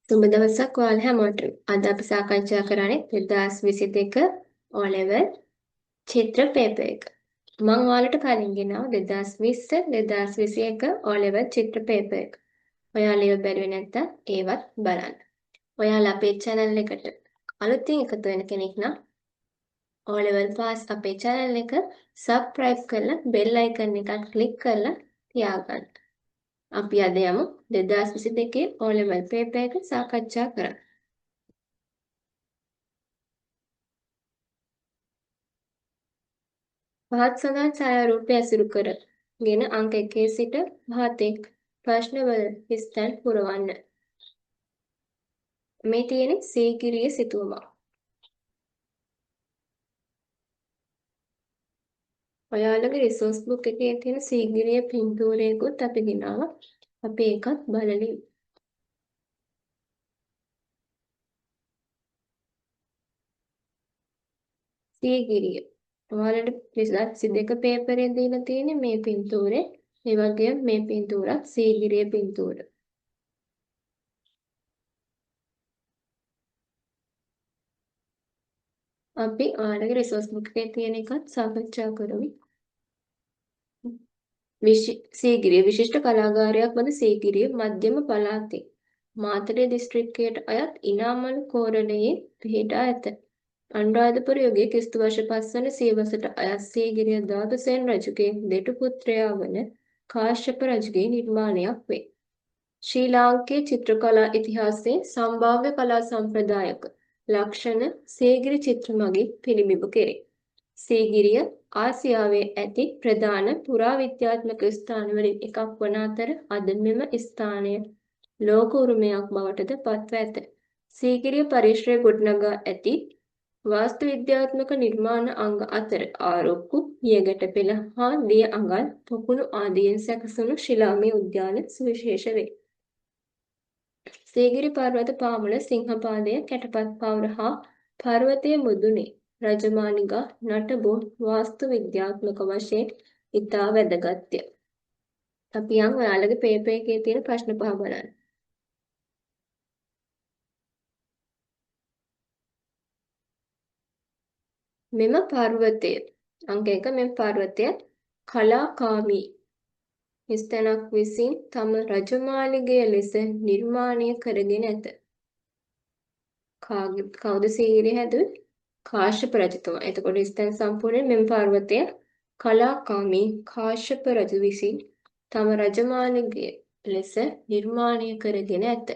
සුබ දවසක් ඔයාලා හැමෝටම. අද අපි සාකච්ඡා කරන්නේ 2022 O level චිත්‍ර පේපර් එක. මම ඔයාලට කලින් ගෙනාවා 2020 2021 O level චිත්‍ර පේපර් එක. ඔයාලා ඒව බැලුවේ නැත්නම් ඒවත් බලන්න. ඔයාලා අපේ channel එකට අලුතින් එකතු වෙන කෙනෙක් නම් O level pass අපේ channel එක subscribe කරලා bell icon එකත් click කරලා තියාගන්න. අපි අද යමු 2022 O level paper එක සාකච්ඡා කරන්න. පහත් සඳහන් ඡායාරූපය ඇසුරු කරගෙන අංක 1 සිට පහත් එක් ප්‍රශ්නවල විස්තර පුරවන්න. මේ තියෙන්නේ සීගිරිය සිතුවමක්. ඔයාලගේ රිසෝස් බුක් එකේ තියෙන සීගිරිය පින්තූරයකුත් අපි ගෙනාවා. අපි ඒකත් බලලිමු. සීගිරිය. ඔයාලට 2022 පේපරේ දීලා තියෙන්නේ මේ පින්තූරේ. ඒ වගේම මේ පින්තූරත් සීගිරිය පින්තූර. අපි ඔයාලගේ රිසෝස් බුක් එකේ තියෙන එකත් සාකච්ඡා කරමු. සීගිරිය විශිෂ්ට කලාගාරයක් වන සීගිරිය මධ්‍යම පළාතේ මාතලේ දිස්ත්‍රික්කයට අයත් ඉනාමලු කෝරළයේ පිහිටා ඇත. අනුරාධපුර යුගයේ ක්‍රිස්තු වර්ෂ 5 වන සියවසට අයත් සීගිරිය ධාතුසේන රජුගේ දෙටු පුත්‍රයා වන කාශ්‍යප රජුගේ නිර්මාණයක් වේ. ශ්‍රී ලාංකේය චිත්‍රකලා ඉතිහාසයේ සම්භාව්‍ය කලා සම්ප්‍රදායක ලක්ෂණ සීගිරි චිත්‍ර මගින් පිළිබිඹු කෙරේ. සීගිරිය ආසියාවේ ඇති ප්‍රධාන පුරාවිද්‍යාත්මක ස්ථානවලින් එකක් වන අතර අද මෙම ස්ථානය ලෝක උරුමයක් බවටද පත්ව ඇත. සීගිරිය පරිශ්‍රය ගොඩනගා ඇති වාස්තු විද්‍යාත්මක නිර්මාණ අංග අතර ආරොක්කු, පියගැට පෙළ හා දිය අඟල්, පොකුණු ආදියෙන් සැකසුණු ශිලාමය උද්‍යාන සුවිශේෂ වේ. සීගිරි පර්වත පාමුල සිංහපාදය කැටපත් පවුර හා පර්වතයේ මුදුනේ රජමාලිගා නටබුන් වාස්තු විද්‍යාත්මක වශයෙන් ඉතා වැදගත්ය. අපි යන් ඔයාලගේ පේපර් එකේ තියෙන ප්‍රශ්න පහ බලන්න. මෙම පර්වතය අංක 1 මෙම පර්වතය කලාකාමී ස්තනක් විසින් තම රජමාලිගය ලෙස නිර්මාණය කරගෙන ඇත. කවුද සීගිරිය හැදුවේ? කාශ්‍යප රජතුමා. එතකොට ස්තන සම්පූර්ණයෙන් මෙම පර්වතය කලාකාමී කාශ්‍යප රජු විසින් තම රජමාලිගය ලෙස නිර්මාණය කරගෙන ඇත.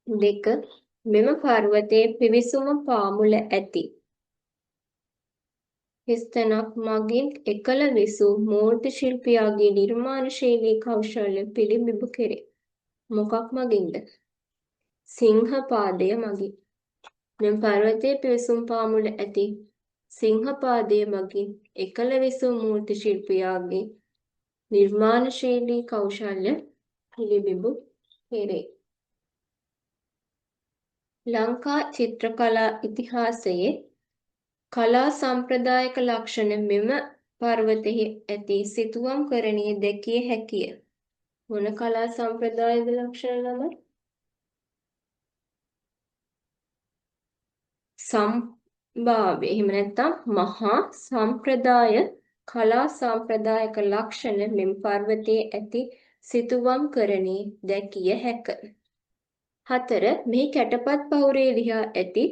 2. මෙම පර්වතයේ පිවිසුම පාමුල ඇති ස්තනක් මගින් එකල විසූ මූර්ති ශිල්පියාගේ නිර්මාණශීලී කෞශල්‍ය පිළිබිඹු කෙරේ. මොකක් මගින්ද? සිංහපාදය මගින්. මෙම පර්වතයේ පිවිසුම් පාමුල ඇති සිංහපාදය මගින් එකල විසූ මූර්ති ශිල්පියාගේ නිර්මාණශීලී කෞශල්‍ය පිළිබිඹු කෙරේ. ලංකා චිත්‍රකලා ඉතිහාසයේ කලා සම්ප්‍රදායක ලක්ෂණ මෙම පර්වතයේ ඇති සිතුවම් කරණීය දැකිය හැකිය. මොන කලා සම්ප්‍රදායද ලක්ෂණ ළමයි? සම්භාව්‍ය. එහෙම නැත්නම් මහා සම්ප්‍රදාය කලා සම්ප්‍රදායක ලක්ෂණ මෙම පර්වතයේ ඇති සිතුවම් කරණී දැකිය හැක. 4. මෙහි කැටපත් පවුරේ ලිහා ඇති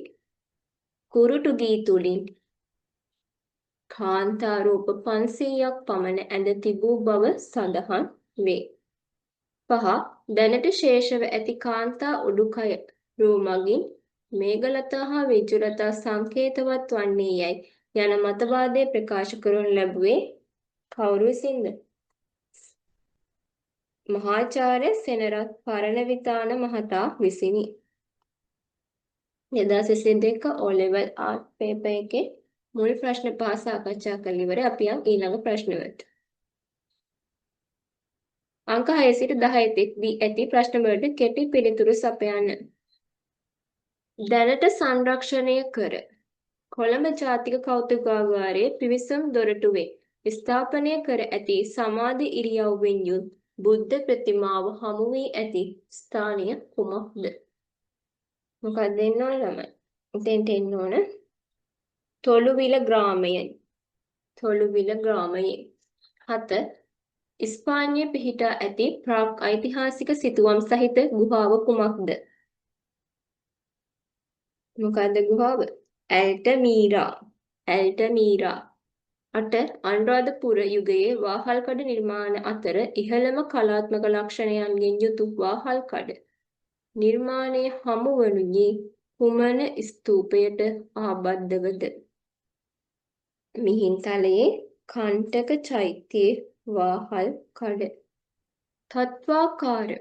කුරුටු ගී තුලින් කාන්තා රූප 500ක් පමණ ඇඳ තිබූ බව සඳහන් වේ. 5. දැනට ශේෂව ඇති කාන්තා උඩුකය රූ මගින් මේඝලතා හා විජුලතා සංකේතවත් වන්නේ යයි යන මතවාදය ප්‍රකාශ කරනු ලැබුවේ කවුරු විසින්ද? මහාචාර්ය සෙනරත් පරණවිතාන මහතා විසිනි. 2022 O level art paper එකේ මුල් ප්‍රශ්න පහ සාකච්ඡා කරලා ඉවරයි. අපි යන් ඊළඟ ප්‍රශ්න වලට. අංක 6 සිට 10 තෙක් දී ඇති ප්‍රශ්න වලට කෙටි පිළිතුරු සපයන්න. දැනට සංරක්ෂණය කර කොළඹ ජාතික කෞතුකාගාරයේ පිවිසුම් දොරටුවේ ස්ථාපනය කර ඇති සමාධි ඉරියව්වෙන් යුත් බුද්ධ ප්‍රතිමාව හමු වී ඇති ස්ථානය කුමක්ද? මොකක්ද එන්න ඕන ළමයි? එතෙන්ට එන්න ඕන. තොළුවිල ග්‍රාමයයි. තොළුවිල ග්‍රාමයේ. 7. ඉස්පාඤ්ඤයේ පිහිටා ඇති ප්‍රාග් ඓතිහාසික සිතුවම් සහිත ගුහාව කුමක්ද? මොකක්ද ගුහාව? ඇල්ටමීරා. ඇල්ටමීරා. 8. අනුරාධපුර යුගයේ වාහල්කඩ නිර්මාණ අතර ඉහළම කලාත්මක ලක්ෂණයන්ගෙන් යුතු වාහල්කඩ නිර්මාණය හමු වනුයේ කුමන ස්තූපයට ආබද්ධවද? මිහින්තලයේ කණ්ඨක චෛත්‍යයේ වාහල්කඩ. තත්වාකාර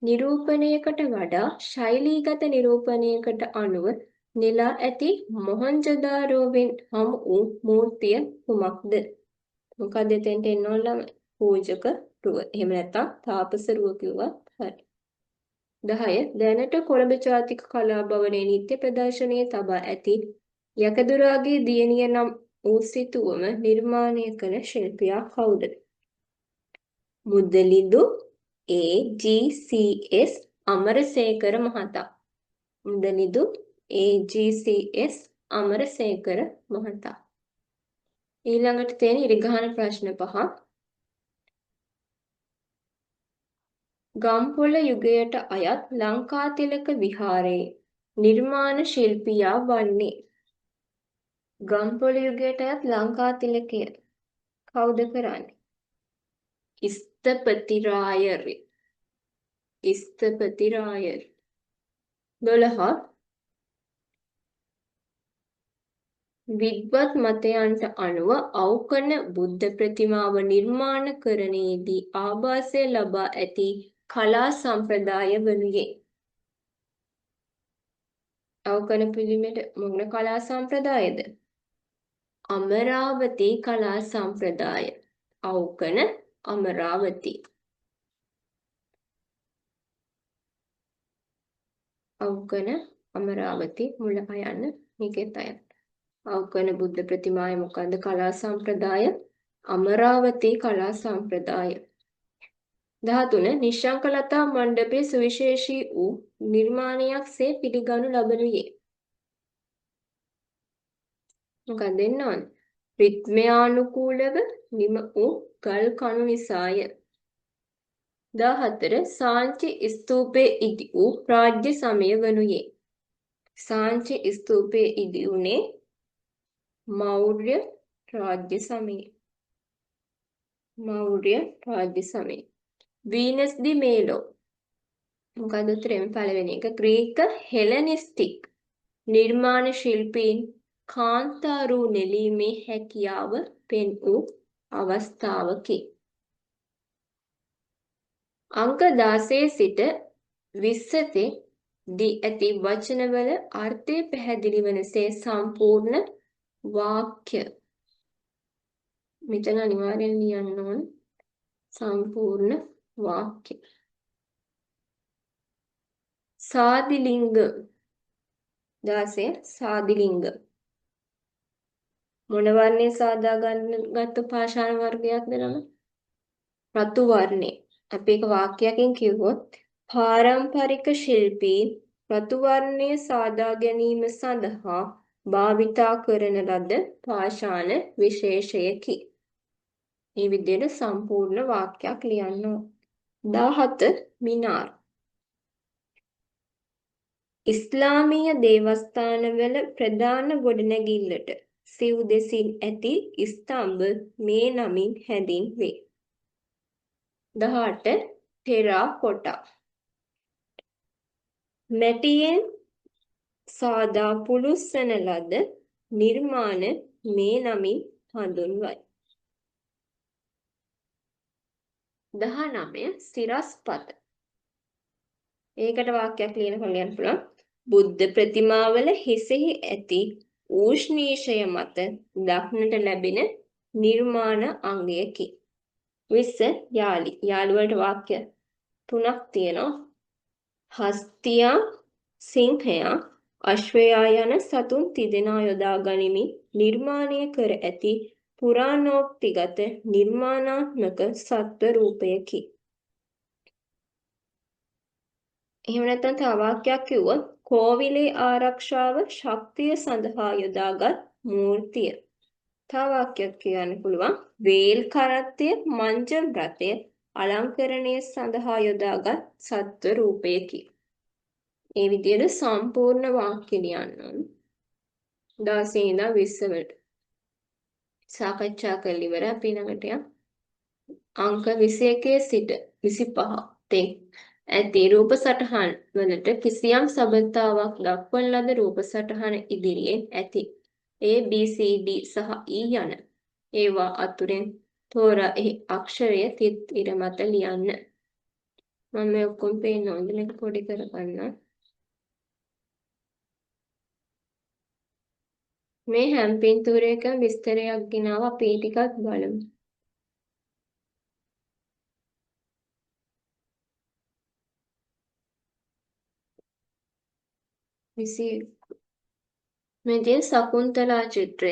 නිරූපණයකට වඩා ශෛලීගත නිරූපණයකට අනුව නෙලා ඇති මොහෙන්ජදාරෝවෙන් හමු වූ මූර්තිය කුමක්ද? මොකද එතෙන්ට එන්න ඕන ළමයි. පූජක රුව. එහෙම නැත්නම් තාපස රුව කිව්වත් හරි. 10. දැනට කොළඹ ජාතික කලා භවනයේ නිත්‍ය ප්‍රදර්ශනයේ තබා ඇති යකදුරාගේ දියණිය නම් වූ සිතුවම නිර්මාණය කළ ශිල්පියා කවුද? මුදලිදු AGCS අමරසේකර මහතා. මුදලිදු AGCS අමරසේකර මහතා. ඊළඟට තියෙන ඉරිගහන ප්‍රශ්න 5. ගම්පොළ යුගයට අයත් ලංකාතිලක විහාරයේ නිර්මාණ ශිල්පියා වන්නේ? ගම්පොළ යුගයට අයත් ලංකාතිලකය කවුද කරන්නේ? ස්ථපති රායර්. ස්ථපති රායර්. 12. විද්වත් මතයන්ට අනුව අවකන බුද්ධ ප්‍රතිමාව නිර්මාණකරණයේදී ආභාසය ලබා ඇති කලා සම්ප්‍රදාය වනුයේ? අවකන පිළිමයට මොන කලා සම්ප්‍රදායද? අමරාවති කලා සම්ප්‍රදාය. අවකන අමරාවති. අවකන අමරාවති මුල අයන්න මේකෙත් අයන්න. අවකන බුද්ධ ප්‍රතිමාය මොකද්ද කලා සම්ප්‍රදාය? අමරාවති කලා සම්ප්‍රදාය. 13. නිශ්ශංකලතා මණ්ඩපයේ සුවිශේෂී වූ නිර්මාණයක් සේ පිළිගනු ලබනුයේ? මොකක්ද එන්න ඕන? රිද්මයානුකූලව නිම වූ ගල් කණු නිසාය. 14. සාංචි ස්තූපයේ ඉදි වූ රාජ්‍ය සමය වනුයේ? සාංචි ස්තූපයේ ඉදි වුණේ මෞර්ය රාජ්‍ය සමයේ. මෞර්ය රාජ්‍ය සමයේ. වීනස් ඩි මේලෝ. මොකද උත්තරේ පළවෙනි එක? ග්‍රීක හෙලනිස්ටික් නිර්මාණ ශිල්පීන් කාන්තාරු නෙලීමේ හැකියාව පෙන් වූ අවස්ථාවකි. අංක 16 සිට 20 දී ඇති වචනවල අර්ථය පැහැදිලි වනසේ සම්පූර්ණ වාක්‍ය. මෙතන අනිවාර්යෙන් ලියන්න ඕන සම්පූර්ණ වාක්‍ය. සාදිලිංග. 16 සාදිලිංග. මොන වර්ණයේ සාදා ගත්ත පාෂාණ වර්ගයක්ද නම? රතු වර්ණේ. අපි එක වාක්‍යයකින් කිව්වොත් පාරම්පරික ශිල්පී රතු වර්ණය සාදා ගැනීම සඳහා භාවිතා කරන ලද පාෂාණ විශේෂයකි. මේ විදිහට සම්පූර්ණ වාක්‍යයක් ලියන්න ඕන. 17 මිනාර්. ඉස්ලාමීය දේවස්ථානවල ප්‍රධාන ගොඩනැගිල්ලට සිව් දෙසින් ඇති ස්තම්භ මේ නමින් හැඳින්වේ. 18 ටෙරාකොටා. මැටියෙන් සාදා පුළුස්සන ලද නිර්මාණ මේ නමින් හඳුන්වයි. 19 සිරස්පත. ඒකට වාක්‍යයක් ලියනකොට ලියන්න පුළුවන්. බුද්ධ ප්‍රතිමාවල හිසෙහි ඇති ඌෂ්ණීෂය මත දක්නට ලැබෙන නිර්මාණ අංගයකි. 20 යාලි. යාලි වලට වාක්‍ය 3ක් තියෙනවා. හස්තියා, සිංහයා, අශ්වයා යන සතුන් තිදෙනා යොදා ගනිමින් නිර්මාණය කර ඇති පුරාණෝක්තිගත නිර්මාණාත්මක සත්ව රූපයකි. එහෙම නැත්නම් තව වාක්‍යයක් කිව්වොත් කෝවිලේ ආරක්ෂාව ශක්තිය සඳහා යොදාගත් මූර්තිය. තව වාක්‍යයක් කියන්න පුළුවන් වේල් කරත්තය මංජ රථය අලංකරණය සඳහා යොදාගත් සත්ව රූපයකි. ඒ විදිහට සම්පූර්ණ වාක්‍ය ලියන්න ඕන. 16 ඉඳන් 20 වලට සාකච්ඡා කරලා ඉවරයි. අපි ළඟට අංක 21 සිට 25 තෙක් ඇති රූප සටහන් වලට කිසියම් සබඳතාවක් දක්වන ලද රූප සටහන ඉදිරියෙන් ඇති A B C D සහ E යන ඒවා අතුරෙන් තෝරා එහි අක්ෂරය තිත් ඉර මත ලියන්න. මම මේ ඔක්කොම පේන්න ඕනද මේක පොඩි කරගන්න. මේ හැම පින්තූරයකම විස්තරයක් ගෙනාව අපි ටිකක් බලමු. මේ තියෙන සකුන්තලා චිත්‍රය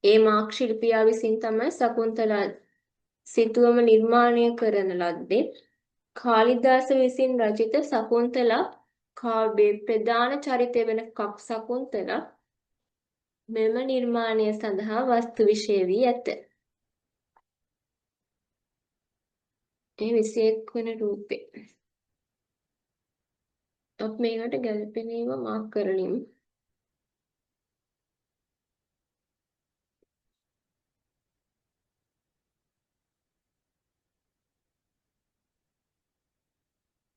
ඒ මාක් ශිල්පියා විසින් තමයි සකුන්තලා සිතුවම නිර්මාණය කරන ලද්දේ. කාලිදාස විසින් රචිත සකුන්තලා කාව්‍යයේ ප්‍රධාන චරිතය වන සකුන්තලා මෙම නිර්මාණය සඳහා වස්තු විෂය වී ඇත. ඒ 21 වන රූපේ. අපි මේකට ගැළපෙන ඒවා මාක් කරලිමු.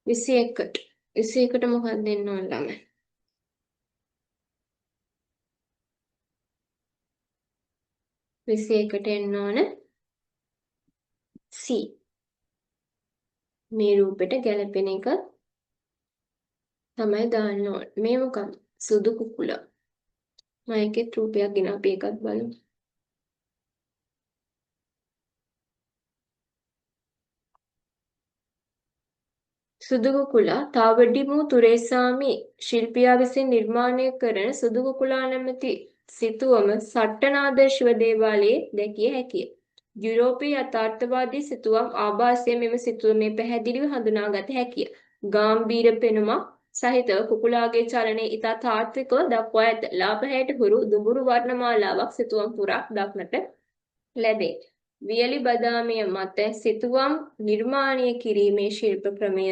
විසි එකට මොකක්ද දෙන්න ඕන ළමයි? 21ට එන්න ඕන C. මේ රූපෙට ගැළපෙන එක තමයි දාන්න ඕන. මේ මොකක්ද? සුදු කුකුල. මම එකේ රූපයක් ගෙන අපි එකක් බලමු. සුදු කුකුලා තාවඩිමු තුරේසාමි ශිල්පියා විසින් නිර්මාණය කරන සුදු කුකුලා නැමැති සිතුවම සට්ටනාද ශිව දේවාලයේ දැකිය හැකිය. යුරෝපීය යථාර්ථවාදී සිතුවම් ආභාසයෙන් මෙම සිතුවමේ පැහැදිලිව හඳුනාගත හැකිය. ගාම්භීර පෙනුමක් සහිතව කුකුලාගේ චලනය ඉතා තාත්විකව දක්වා ඇත. ලාපහැයට හුරු දුඹුරු වර්ණමාලාවක් සිතුවම් පුරා දක්නට ලැබේ. වියලි බදාමිය මත සිතුවම් නිර්මාණය කිරීමේ ශිල්ප ක්‍රමය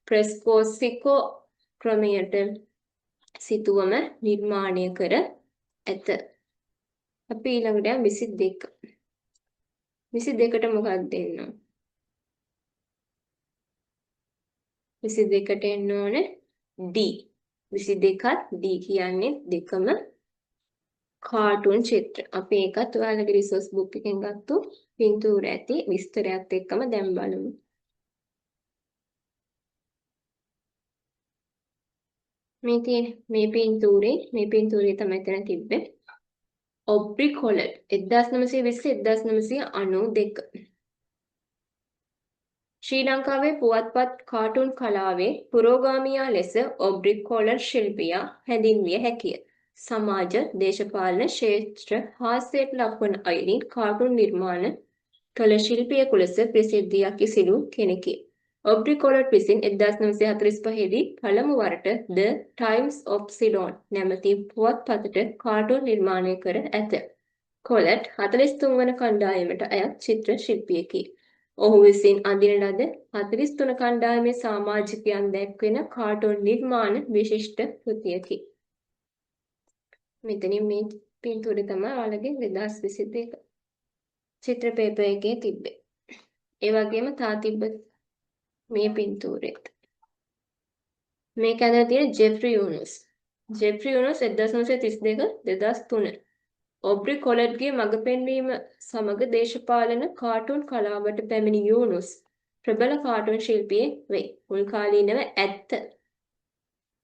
ෆ්‍රෙස්කෝසිකෝ ක්‍රමයට සිතුවම නිර්මාණය කර ඇත. අපි ඊළඟට 22ට මොකක්ද දෙන්න? 22ට එන්න ඕනේ D. 22ත් D කියන්නේ දෙකම කාටුන් චිත්‍ර. අපි ඒකත් ඔයාලගේ රිසෝස් බුක් එකෙන් ගත්තු පින්තූර ඇති විස්තරයත් එක්කම දැන් බලමු. මේ පින්තූරේ තමයි එතන තිබ්බේ. ඔබ්රි කොලට් 1920-1992. ශ්‍රී ලංකාවේ පුවත්පත් කාටුන් කලාවේ පුරෝගාමියා ලෙස ඔබ්රි කොලට් ශිල්පියා හැඳින්විය හැකිය. සමාජ දේශපාලන ක්ෂේත්‍ර හාස්‍යයට ලක්වන අයුරින් කාටුන් නිර්මාණ කළ ශිල්පියෙකු ලෙස ප්‍රසිද්ධියක් ඉසිලු කෙනෙකි. ඔබ්රි කොලට් විසින් 1945 දී පළමු වරට The Times of Ceylon නැමැති පුවත්පතට කාටුන් නිර්මාණය කර ඇත. කොලට් 43 වන කණ්ඩායමට අයත් චිත්‍ර ශිල්පියෙකි. ඔහු විසින් අඳින ලද 43 කණ්ඩායමේ සමාජිකයන් දැක්වෙන කාටුන් නිර්මාණ විශිෂ්ට කෘතියකි. මෙතනින් මේ පින්තූරය තමයි ඔයාලගේ 2022 චිත්‍ර පේපර් එකේ තිබ්බේ. ඒ වගේම තා තිබ්බ මේ පින්තූරෙත්. මේක ඇඳලා තියෙන ජෙෆ්රි යූනුස්. ජෙෆ්රි යූනුස් 1932-2003. ඔබ්රි කොලට්ගේ මඟ පෙන්වීම සමග දේශපාලන කාටුන් කලාවට පැමිණි යූනුස් ප්‍රබල කාටුන් ශිල්පියෙක් වේ. මුල් කාලීනව ඇත්ත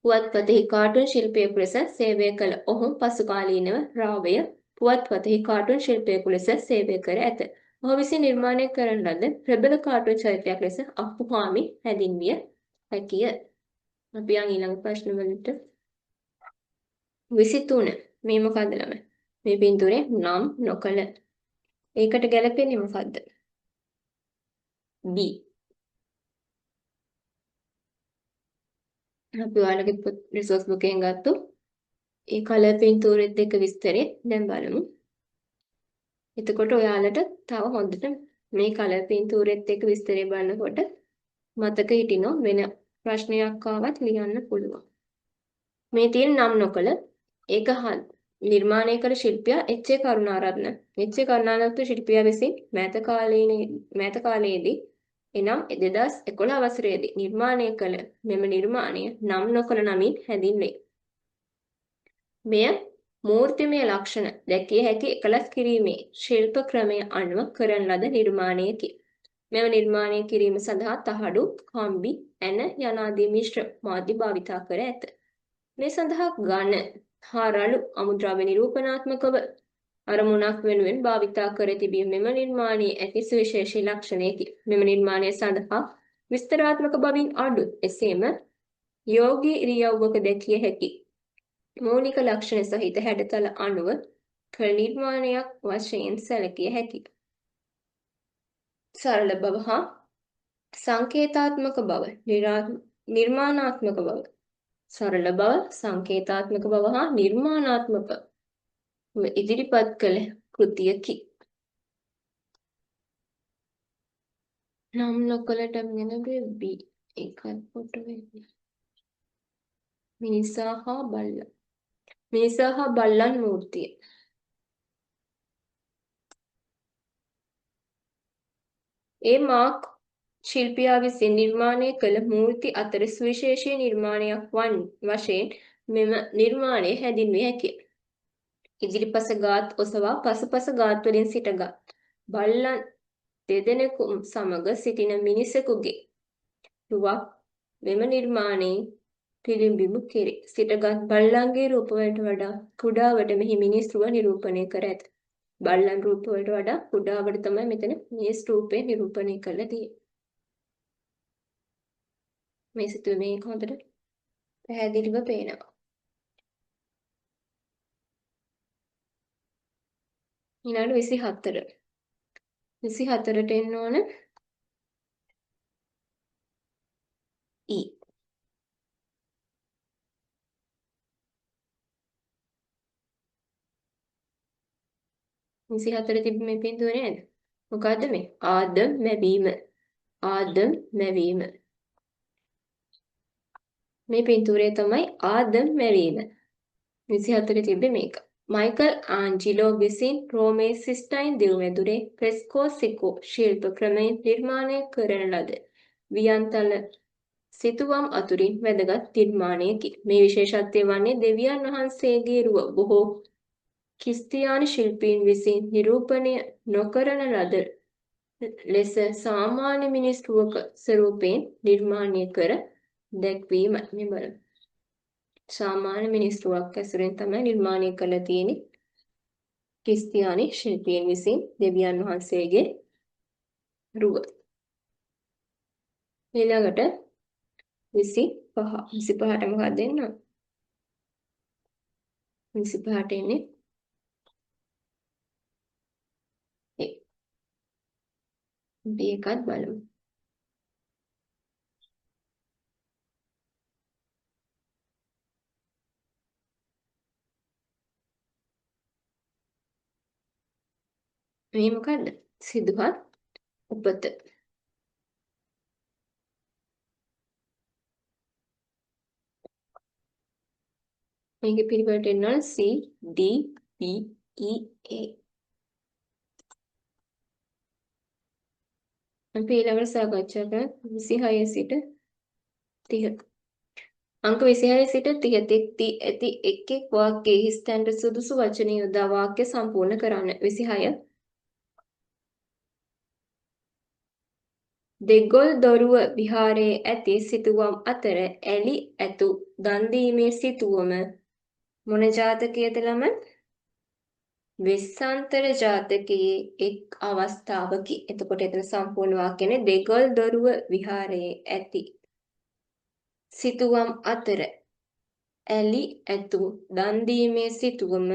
පුවත්පතෙහි කාටුන් ශිල්පියෙකු ලෙස සේවය කළ ඔහු පසු කාලීනව රාවය පුවත්පතෙහි කාටුන් ශිල්පියෙකු ලෙස සේවය කර ඇත. ඔහු විසින් නිර්මාණය කරන ලද ප්‍රබල කාටුන් චරිතයක් ලෙස අප්පුහාමි හැඳින්විය හැකිය. අපි යන් ඊළඟ ප්‍රශ්න වලට. 23. මේ මොකක්ද ළමයි? මේ පින්තූරේ නම් නොකළ. ඒකට ගැලපෙන්නේ මොකද්ද? B. අපි ඔයාලගේ රිසෝස් බුකෙන් ගත්තු ඒ කලර් පින්තූරෙත් එක්ක විස්තරේ දැන් බලමු. එතකොට ඔයාලට තව හොඳට මේ කලර් පින්තූරෙත් එක්ක විස්තරේ බලනකොට මතක හිටිනො වෙන ප්‍රශ්නයක් ආවත් ලියන්න පුළුවන්. මේ තියෙන නම් නොකල ඒක නිර්මාණය කළ ශිල්පියා එච්.ඒ. කරුණාරත්න. එච්.ඒ. කරුණාරත්න ශිල්පියා විසින් මෑත කාලයේදී එනම් 2011 වසරේදී නිර්මාණය කළ මෙම නිර්මාණය නම් නොකළ නමින් හැඳින්වේ. මෙය මූර්තිමය ලක්ෂණ දැකිය හැකි එකලස් කිරීමේ ශිල්ප ක්‍රමය අනුව කරන ලද නිර්මාණයකි. මෙම නිර්මාණය කිරීම සඳහා තහඩු, කම්බි, ඇන යනාදී මිශ්‍ර මාධ්‍ය භාවිතා කර ඇත. මේ සඳහා ඝන හා රළු අමුද්‍රව්‍ය නිරූපණාත්මකව අරමුණක් වෙනුවෙන් භාවිතා කර තිබීම මෙම නිර්මාණයේ ඇති සුවිශේෂී ලක්ෂණයකි. මෙම නිර්මාණය සඳහා විස්තරාත්මක බවින් අඩු එසේම යෝගී ඉරියව්වක දැකිය හැකි මූලික ලක්ෂණ සහිත හැඩතල අනුව කළ නිර්මාණයක් වශයෙන් සැලකිය හැකිය. සරල බව හා සංකේතාත්මක බව, නිර්මාණාත්මක බව. සරල බව, සංකේතාත්මක බව හා නිර්මාණාත්මක ඉදිරිපත් කළ කෘතියකි. නම් නොකලට මෙන බි එකත් පොට වෙන්නේ. මිනිසා හා බල්ලා. මිනිසා හා බල්ලන් මූර්තිය. ඒ මාක් ශිල්පියා විසින් නිර්මාණය කළ මූර්ති අතර සුවිශේෂී නිර්මාණයක් වශයෙන් මෙම නිර්මාණය හැඳින්විය හැකිය. ඉදිරිපස ගාත් ඔසවා පසුපස ගාත් වලින් සිටගත් බල්ලන් දෙදෙනෙකු සමග සිටින මිනිසෙකුගේ රුවක් මෙම නිර්මාණයෙන් පිළිඹිබු කෙරේ. සිටගත් බල්ලන්ගේ රූපවලට වඩා කුඩාවට මෙහි මිනිස් රුව නිරූපණය කර ඇත. බල්ලන් රූපවලට වඩා කුඩාවට තමයි මෙතන මිනිස් රූපය නිරූපණය කරලා තියෙන්නේ. මේ සිතුවේ මේක හොඳට පැහැදිලිව පේනවා. ඊළඟ 24. 24ට එන්න ඕන E. 24 තිබ්බ මේ පින්තූරේ නේද? මොකද්ද මේ? ආදම් මැවීම. ආදම් මැවීම. මේ පින්තූරේ තමයි ආදම් මැවීම. 24 තිබ්බේ මේක. මයිකල් ආන්ජිලෝ විසින් රෝමේ සිස්ටයින් දිව්මැදුරේ ෆ්‍රෙස්කෝ සිකෝ ශිල්ප ක්‍රමයෙන් නිර්මාණය කරන ලද වියන්තල සිතුවම් අතුරින් වැදගත් නිර්මාණයකි. මේ විශේෂත්වය වන්නේ දෙවියන් වහන්සේගේ රුව බොහෝ ක්‍රිස්තියානි ශිල්පීන් විසින් නිරූපණය නොකරන ලද ලෙස සාමාන්‍ය මිනිස් රුවක ස්වරූපයෙන් නිර්මාණය කර දැක්වීමයි. මේ බලමු. සාමාන්‍ය මිනිස් රුවක් ඇසුරෙන් තමයි නිර්මාණය කරලා තියෙන්නේ. ක්‍රිස්තියානි ශිල්පීන් විසින් දෙවියන් වහන්සේගේ රුව. ඊළඟට 25. 25ට මොකක්ද දෙන්නේ? 25ට එන්නේ මේකත් බලමු. මේ මොකද්ද? සිදුහත් උපත. මේකේ පිළිවෙලට එන්න ඕන C D B E A. අපි ඊළඟට සාකච්ඡා කරන 26 සිට 30. අංක 26 සිට 30 ඇති එක් එක් වාක්‍යයේ හිස්තැනට සුදුසු වචන යොදා වාක්‍ය සම්පූර්ණ කරන්න. 26 දෙගොල් දොරුව විහාරයේ ඇති සිතුවම් අතර ඇලි ඇතු දන් දීමේ සිතුවම මොන ජාතකයේද ළමයි? වෙස්සන්තර ජාතකයේ එක් අවස්ථාවකි. එතකොට එතන සම්පූර්ණ වාක්‍යනේ දෙගොල් දොරුව විහාරයේ ඇති සිතුවම් අතර ඇලි ඇතු දන් දීමේ සිතුවම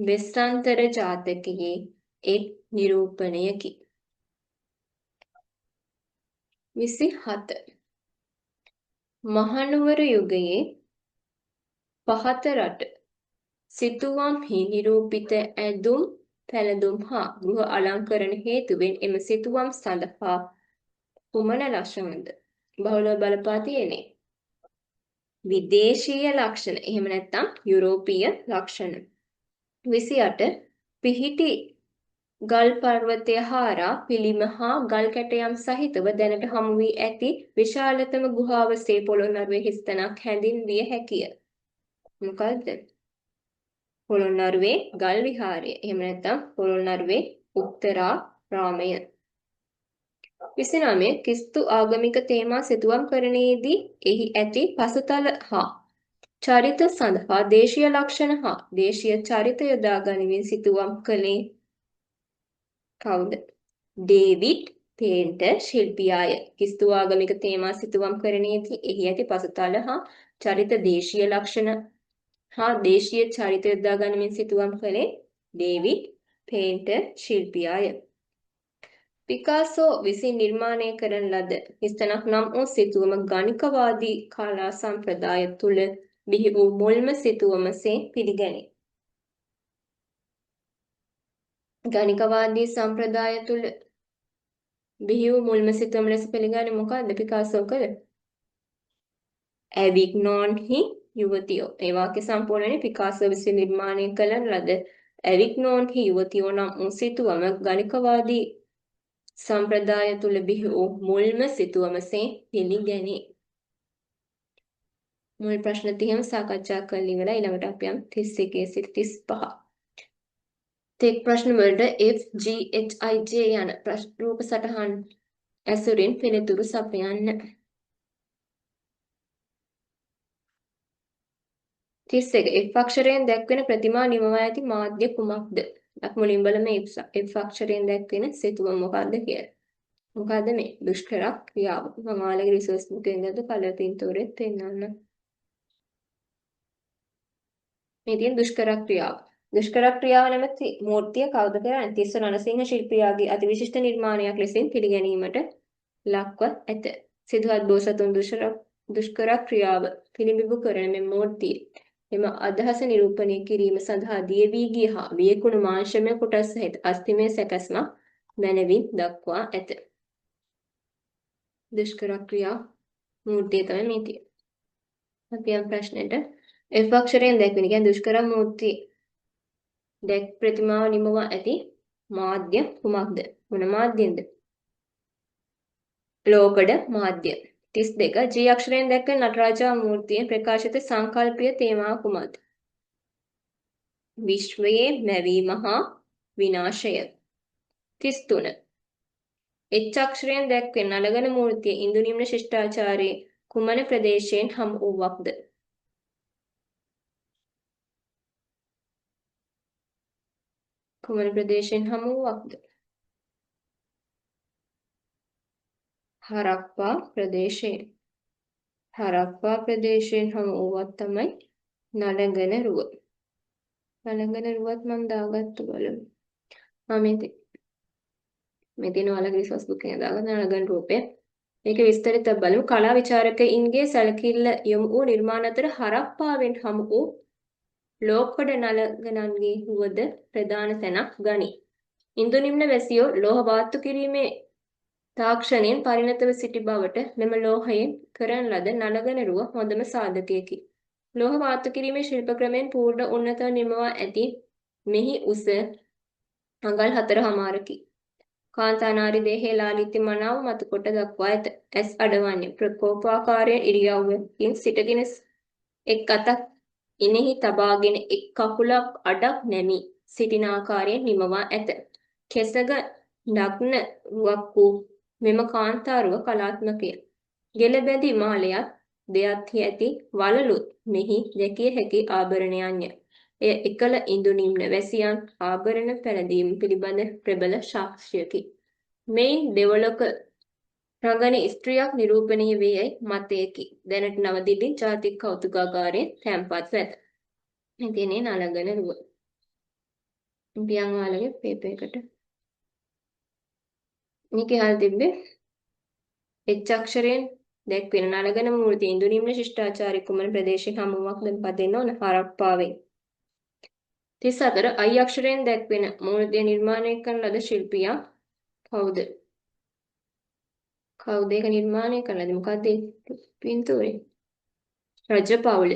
වෙස්සන්තර ජාතකයේ එක් නිරූපණයකි. 27 මහනුවර යුගයේ පහත රට සිතුවම්හි නිරූපිත ඇඳුම් පැළඳුම් හා ගෘහ අලංකරණ හේතුවෙන් එම සිතුවම් සඳහා කුමන ලක්ෂණද බහුලව බලපා තියෙන්නේ? විදේශීය ලක්ෂණ. එහෙම නැත්නම් යුරෝපීය ලක්ෂණ. 28 පිහිටි ගල් පර්වතය හාරා පිළිම හා ගල් කැටයම් සහිතව දැනට හමු වී ඇති විශාලතම ගුහාවසේ පොළොන්නරුවේ හිස්තැනක් හැඳින්විය හැකිය. මොකද්ද? පොළොන්නරුවේ ගල් විහාරය. එහෙම නැත්නම් පොළොන්නරුවේ උත්තරාරාමය. 29 ක්‍රිස්තු ආගමික තේමා සිතුවම්කරණයේදී එහි ඇති පසුතල හා චරිත සඳහා දේශීය ලක්ෂණ හා දේශීය චරිත යොදා ගනිමින් සිතුවම් කළේ කවුද? ඩේවිඩ් පේන්ටර් ශිල්පියාය. ක්‍රිස්තු ආගමික තේමා සිතුවම්කරණයේදී එහි ඇති පසුතල හා චරිත දේශීය ලක්ෂණ හා දේශීය චරිත යොදා ගනිමින් සිතුවම් කළේ ඩේවිඩ් පේන්ටර් ශිල්පියාය. පිකාසෝ විසින් නිර්මාණය කරන ලද හිස්තැනක් නම් වූ සිතුවම ගණිකවාදී කලා සම්ප්‍රදාය තුළ බිහි වූ මුල්ම සිතුවමසේ පිළිගැනේ. ගණිකවාදී සම්ප්‍රදාය තුළ බිහි වූ මුල්ම සිතුවම ලෙස පිළිගන්නේ මොකක්ද පිකාසෝ කළ? ඇවිග්නෝන්හි යුවතියෝ. ඒ වාක්‍ය සම්පූර්ණයෙන් පිකාසෝ විසින් නිර්මාණය කරන ලද ඇවිග්නෝන්හි යුවතියෝ නම් වූ සිතුවම ගණිකවාදී සම්ප්‍රදාය තුළ බිහි වූ මුල්ම සිතුවමසේ පිළිගැනේ. මුල් ප්‍රශ්න 30ම සාකච්ඡා කරලා ඉවරයි. ඊළඟට අපි යමු 31 සිට 35. තෙක් ප්‍රශ්න වලට F G H I J යන රූප සටහන් ඇසුරින් පිළිතුරු සපයන්න. 31 F අක්ෂරයෙන් දැක්වෙන ප්‍රතිමා නිමවා ඇති මාධ්‍ය කුමක්ද? අපි මුලින් බලමු F අක්ෂරයෙන් දැක්වෙන සිතුවම මොකක්ද කියලා. මොකද්ද මේ? දුෂ්කර ක්‍රියාව. මම ඔයාලගේ රිසෝස් බුකෙන් ගත්ත කලර් පින්තූරෙත් පෙන්නන්න. මේ තියෙන දුෂ්කර ක්‍රියාව. දුෂ්කර ක්‍රියාව නැමැති මූර්තිය කවුද කරන්නේ? තිස්ස රණසිංහ ශිල්පියාගේ අතිවිශිෂ්ට නිර්මාණයක් ලෙසින් පිළිගැනීමට ලක්ව ඇත. සිදුහත් බෝසතුන් දුෂ්කර ක්‍රියාව පිළිබිඹු කරන මේ මූර්තිය එම අදහස නිරූපණය කිරීම සඳහා දිය වී ගිය හා වියකුණු මාංශමය කොටස් සහිත අස්තිමය සැකැස්මක් මැනවින් දක්වා ඇත. දුෂ්කර ක්‍රියා මූර්තිය තමයි මේ තියෙන්නේ. අපි යම් ප්‍රශ්නෙට F අක්ෂරයෙන් දැක්වෙන කියන්නේ දුෂ්කර මූර්තිය දැක් ප්‍රතිමාව නිමවා ඇති මාධ්‍ය කුමක්ද? මොන මාධ්‍යෙන්ද? ලෝකඩ මාධ්‍ය. 32 G අක්ෂරයෙන් දැක්වෙන නටරාජා මූර්තියෙන් ප්‍රකාශිත සංකල්පීය තේමාව කුමක්ද? විශ්වයේ මැවීම හා විනාශය. 33 H අක්ෂරයෙන් දැක්වෙන නලගන මූර්තිය ඉන්දු නිම්න ශිෂ්ටාචාරයේ කුමන ප්‍රදේශයෙන් හමු වූවක්ද? කුමන ප්‍රදේශයෙන් හමු වූවක්ද? හරප්පා ප්‍රදේශයෙන්. හරප්පා ප්‍රදේශයෙන් හමු වූවක් තමයි නලගන රුව. නලගන රුවත් මම දාගත්තු බලමු. මේ තියෙන ඔයාලගේ රිසෝස් බුක් එකේ දාගන්න නලගන රූපය. මේකේ විස්තරිත බලමු. කලා විචාරකයින්ගේ සැලකිල්ල යොමු වූ නිර්මාණ අතර හරප්පාවෙන් හමු වූ ලෝකඩ නලගනන්ගේ රුවද ප්‍රධාන තැනක් ගනී. ඉන්දු නිම්න වැසියෝ ලෝහ වාත්තු කිරීමේ තාක්ෂණයෙන් පරිණතව සිටි බවට මෙම ලෝහයෙන් කරන ලද නලගන රුව හොඳම සාධකයකි. ලෝහ වාත්තු කිරීමේ ශිල්ප ක්‍රමයෙන් පූර්ණ උන්නතව නිමවා ඇති මෙහි උස අඟල් 4.5කි. කාන්තා නාරි දේහයේ ලාලිත්‍ය මනාව මතු කොට දක්වා ඇත. ඇස් අඩවන්නේ ප්‍රකෝපාකාරයෙන් ඉරියව්වකින් සිටගෙන එක් අතක් ඉනෙහි තබාගෙන එක් කකුලක් අඩක් නැමී සිටින ආකාරයෙන් නිමවා ඇත. කෙසග නග්න රුවක් වූ මෙම කාන්තාරුව කලාත්මකය. ගෙල බැඳි මාලයත් දෙයත්හි ඇති වලලුත් මෙහි දැකිය හැකි ආභරණයන්ය. එය එකල ඉන්දු නිම්න වැසියන් ආභරණ පැළඳීම පිළිබඳ ප්‍රබල සාක්ෂියකි. මෙයින් දෙවොලක රඟන ස්ත්‍රියක් නිරූපණය වේ යයි මතයකි. දැනට නවදිල්ලි ජාතික කෞතුකාගාරයෙන් තැන්පත්ව ඇත. ඉතින් නලගන රුව. පියන් ඔයාලගේ පේපර් එකට. මේකේ හල් තිබ්බේ H අක්ෂරයෙන් දැක්වෙන නලගන මූර්ති ඉන්දු නිම්න ශිෂ්ටාචාරී කුමන ප්‍රදේශයේ හමුවක් දැන් පදින්න ඕන හරප්පාවේ. 34 අයි අක්ෂරයෙන් දැක්වෙන මූර්තිය නිර්මාණය කරන ලද ශිල්පියා කවුද? කවුද ඒක නිර්මාණය කරන්නේ? මොකද්ද පින්තූරේ? රජපෞල.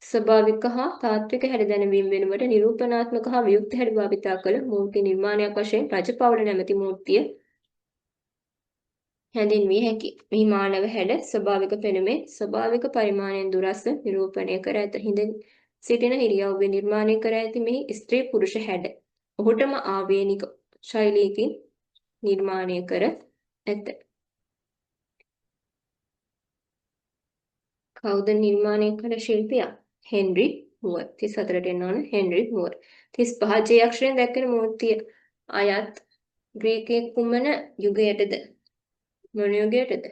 ස්වභාවික හා තාත්වික හැඩ දැනවීම වෙනුවට නිරූපණාත්මක හා වියුක්ත හැඩ භාවිතා කළ මූර්ති නිර්මාණයක් වශයෙන් රජපෞල නැමැති මූර්තිය හැඳින්විය හැකියි. මෙහි මානව හැඩ ස්වභාවික පෙනුමේ ස්වභාවික පරිමාණයෙන් දුරස්ව නිරූපණය කර ඇත. හිඳ සිටින ඉරියව්වේ නිර්මාණය කර ඇති මෙහි ස්ත්‍රී පුරුෂ හැඩ ඔහුටම ආවේනික ශෛලීකින් නිර්මාණය කර ඇත. කවුද නිර්මාණය කළ ශිල්පියා? හෙන්රි මුවර්. 34ට එන්න ඕන හෙන්රි මුවර්. 35 ජේ අක්ෂරයෙන් දැක්වෙන මූර්තිය අයත් ග්‍රීකයේ කුමන යුගයටද? මොන යුගයටද?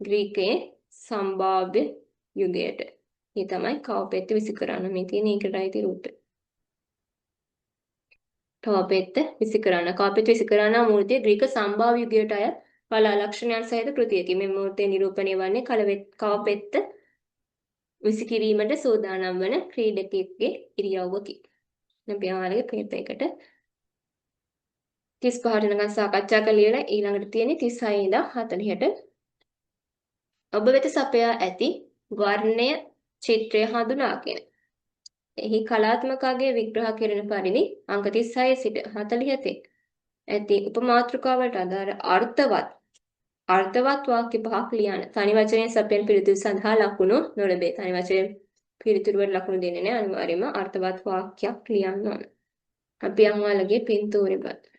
ග්‍රීකයේ සම්භාව්‍ය යුගයට. මේ තමයි කවපෙත්ත විසිකරන මේ තියෙන ඒකට අයිති රූපය. කවපෙත්ත විසිකරන. කවපෙත්ත විසිකරන මූර්තිය ග්‍රීක සම්භාව්‍ය යුගයට අයත් කලා ලක්ෂණයන් සහිත කෘතියකි. මේ මූර්තිය නිරූපණය වන්නේ කවපෙත්ත විසිකිරීමට සූදානම් වන ක්‍රීඩකයෙක්ගේ ඉරියව්වකි. අපි ආවලගේ පේපර් එකට 35ට නිකන් සාකච්ඡා කරලා ඊළඟට තියෙන්නේ 36 ඉඳන් 40ට ඔබ වෙත සපයා ඇති වර්ණය චිත්‍රය හඳුනාගෙන එහි කලාත්මකගේ විග්‍රහ කෙරෙන පරිදි අංක 36 සිට 40 තෙක් ඇති උපමාතෘකාවලට අදාළ අර්ථවත් වාක්‍ය පහක් ලියන්න. තනි වචනයෙන් සපයන පිළිතුරු සඳහා ලකුණු නොලැබේ. තනි වචනයෙන් පිළිතුරු වල ලකුණු දෙන්නේ නැහැ. අනිවාර්යයෙන්ම අර්ථවත් වාක්‍යයක් ලියන්න ඕන. අපි අංගවලගේ පින්තූරේ බලමු.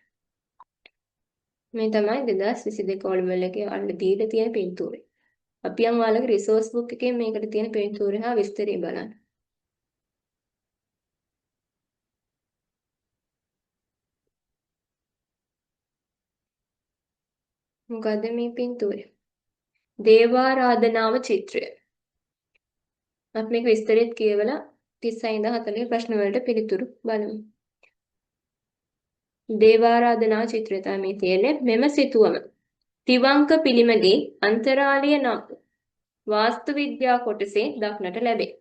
මේ තමයි 2022 ඕලෙවල් එකේ අන්න දීලා තියෙන පින්තූරේ. අපි අංගවලගේ රිසෝස් බුක් එකේ මේකට තියෙන පින්තූරේ හා විස්තරය බලන්න. මොකද්ද මේ පින්තූරය? දේවාරාධනාව චිත්‍රය. අපි මේක විස්තරෙත් කියවලා 36 ඉඳන් 40 ප්‍රශ්න වලට පිළිතුරු බලමු. දේවාරාධනා චිත්‍රය තමයි තියෙන්නේ. මෙම සිතුවම තිවංක පිළිමගේ අන්තරාලය නම් වාස්තු විද්‍යා කොටසේ දක්නට ලැබේ.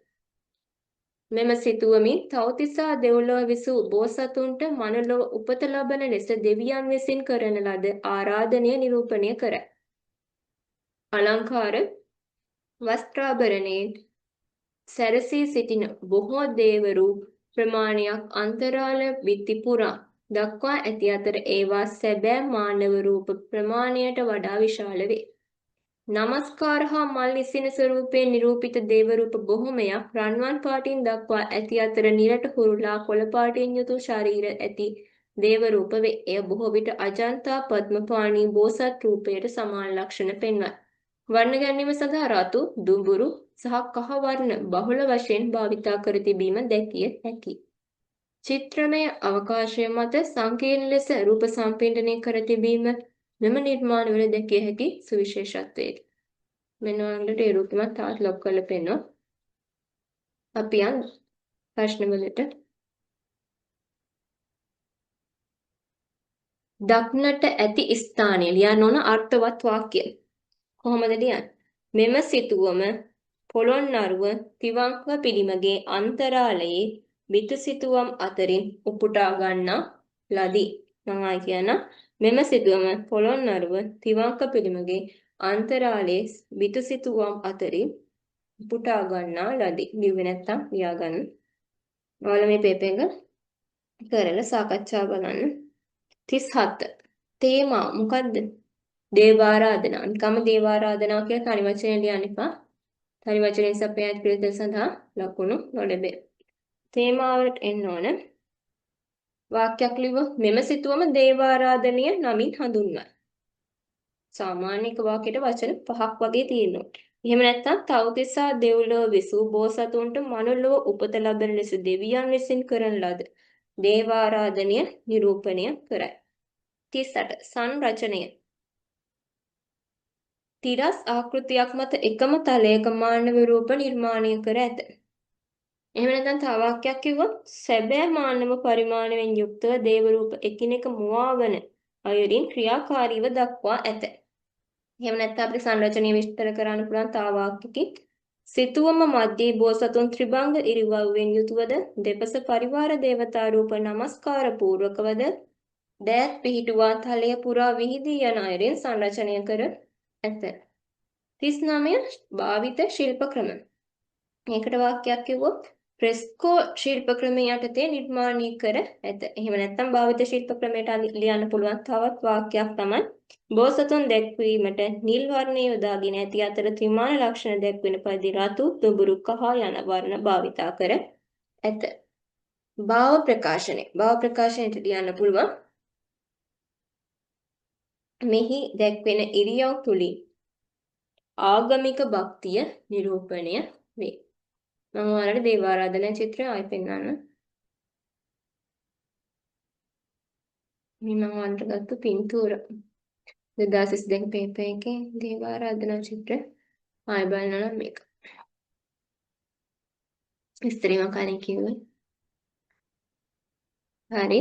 මෙම සිතුවමින් තව්තිසා දෙව්ලොව විසූ බෝසතුන්ට මනුලොව උපත ලබන ලෙස දෙවියන් විසින් කරන ලද ආරාධනය නිරූපණය කරයි. අලංකාර වස්ත්‍රාභරණයෙන් සැරසී සිටින බොහෝ දේවරු ප්‍රමාණයක් අන්තරාල බිත්ති පුරා දක්වා ඇති අතර ඒවා සැබෑ මානව රූප ප්‍රමාණයට වඩා විශාල වේ. නමස්කාර හා මල් ඉසින ස්වරූපයෙන් නිරූපිත දේව රූප බොහොමයක් රන්වන් පාටින් දක්වා ඇති අතර නිරට හුරුලා කොළ පාටින් යුතු ශරීර ඇති දේව රූප වේ. එය බොහෝ විට අජන්තා පද්මපාණී බෝසත් රූපයට සමාන ලක්ෂණ පෙන්වයි. වර්ණ ගැනීම සඳහා රතු, දුඹුරු සහ කහ වර්ණ බහුල වශයෙන් භාවිතා කර තිබීම දැකිය හැකියි. චිත්‍රමය අවකාශය මත සංකීර්ණ ලෙස රූප සම්පින්ඩනය කර තිබීම මෙම නිර්මාණවල දැකිය හැකි සුවිශේෂත්වයකි. මෙන්න ඔයාලට ඒ රූපෙම තාත් ලොක් කරලා පෙන්නනවා. අපි යන් ප්‍රශ්නවලට දක්නට ඇති ස්ථානය ලියන්න ඕන අර්ථවත් වාක්‍ය. කොහොමද ලියන්නේ? මෙම සිතුවම පොළොන්නරුව තිවංක පිළිමගේ අන්තරාලයේ බිතු සිතුවම් අතරින් උපුටා ගන්නා ලදී. මම ආයි කියන මෙම සිතුවම පොළොන්නරුව තිවංක පිළිමගේ අන්තරාලයේ බිතු සිතුවම් අතරින් උපුටා ගන්නා ලදී. ලියුවේ නැත්තම් ලියා ගන්න. ඔයාලා මේ පේපර් එක කරලා සාකච්ඡා බලන්න. 37 තේමා මොකද්ද? දේවාරාධනා. නිකම්ම දේවාරාධනා කියලා තනි වචනයෙන් ලියන්න එපා. තනි වචනයෙන් සපයන පිළිතුර සඳහා ලකුණු නොලැබේ. තේමාවට එන්න ඕන. වාක්‍යයක් ලියව මෙම සිතුවම දේවාරාධනීය නමින් හඳුන්වයි. සාමාන්‍ය එක වාක්‍යයට වචන 5ක් වගේ තියෙනවා. එහෙම නැත්නම් තව්තිසා දෙව්ලොව විසූ බෝසතුන්ට මනුලොව උපත ලබන ලෙස දෙවියන් විසින් කරන ලද දේවාරාධනය නිරූපණය කරයි. 38 සංරචනය තිරස් ආකෘතියක් මත එකම තලයක මානව රූප නිර්මාණය කර ඇත. එහෙම නැත්නම් තව වාක්‍යයක් කිව්වොත් සැබෑ මානව පරිමාණයෙන් යුක්තව දේව රූප එකිනෙක මුවාවන අයුරින් ක්‍රියාකාරීව දක්වා ඇත. එහෙම නැත්නම් අපිට සංරචනීය විස්තර කරන්න පුළුවන් තව වාක්‍යකින් සිතුවම මැද්දේ බෝසතුන් ත්‍රිභංග ඉරිවව්වෙන් යුතුවද දෙපස පරිවාර දේවතා රූප නමස්කාර පූර්වකවද දෑත් පිහිටුවා තලය පුරා විහිදී යන අයුරින් සංරචනය කර ඇත. 39 භාවිත ශිල්ප ක්‍රම. මේකට වාක්‍යයක් කිව්වොත් ෆ්‍රෙස්කෝ ශිල්ප ක්‍රමය යටතේ නිර්මාණය කර ඇත. එහෙම නැත්නම් භාවිත ශිල්ප ක්‍රමයට ලියන්න පුළුවන් තවත් වාක්‍යයක් තමයි බෝසතුන් දැක්වීමට නිල් වර්ණය යොදාගෙන ඇති අතර ත්‍රිමාන ලක්ෂණ දැක්වෙන පරිදි රතු, දුඹුරු, කහ යන වර්ණ භාවිතා කර ඇත. භාව ප්‍රකාශනය. භාව ප්‍රකාශනයට ලියන්න පුළුවන් මෙහි දැක්වෙන ඉරියව් තුලින් ආගමික භක්තිය නිරූපණය වේ. මම ඔයාලට දේවාරාධනා චිත්‍රය ආයෙ පෙන්නන්න. මේ මම ඔයාලට ගත්ත පින්තූර 2022 පේපර් එකේ දේවාරාධනා චිත්‍රය ආයෙ බලනවා නම් මේක. විස්තරේ මම කලින් කිව්වේ. හරි.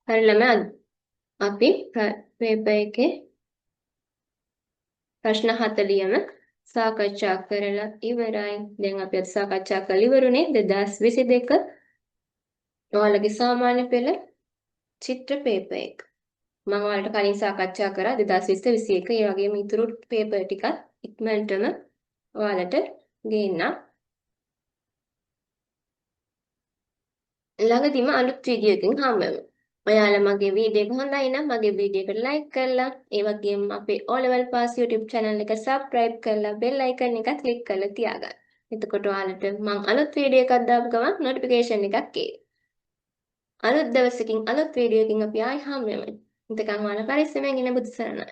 හරි ළමයි අපි පේපර් එකේ ප්‍රශ්න 40ම සාකච්ඡා කරලා ඉවරයි. දැන් අපි අද සාකච්ඡා කරලා ඉවරුනේ 2022 ඔයාලගේ සාමාන්‍ය පෙළ චිත්‍ර පේපර් එක. මම ඔයාලට කලින් සාකච්ඡා කරා 2020 21 ඒ වගේම ඉතුරු පේපර් ටිකත් ඉක්මනටම ඔයාලට ගේන්නම්. ළඟදිම අලුත් වීඩියෝ එකකින් හම්බෙමු. ඔයාලා මගේ වීඩියෝ එක හොඳයි නම් මගේ වීඩියෝ එකට ලයික් කරලා ඒ වගේම අපේ O Level Pass YouTube channel එක subscribe කරලා bell icon එක click කරලා තියාගන්න. එතකොට ඔයාලට මම අලුත් වීඩියෝ එකක් දාපු ගමන් notification එකක් එයි. අලුත් දවසකින් අලුත් වීඩියෝ එකකින් අපි ආයි හම්බෙමු. එතකන් ඔයාලා පරිස්සමෙන් ඉන්න බුදු සරණයි.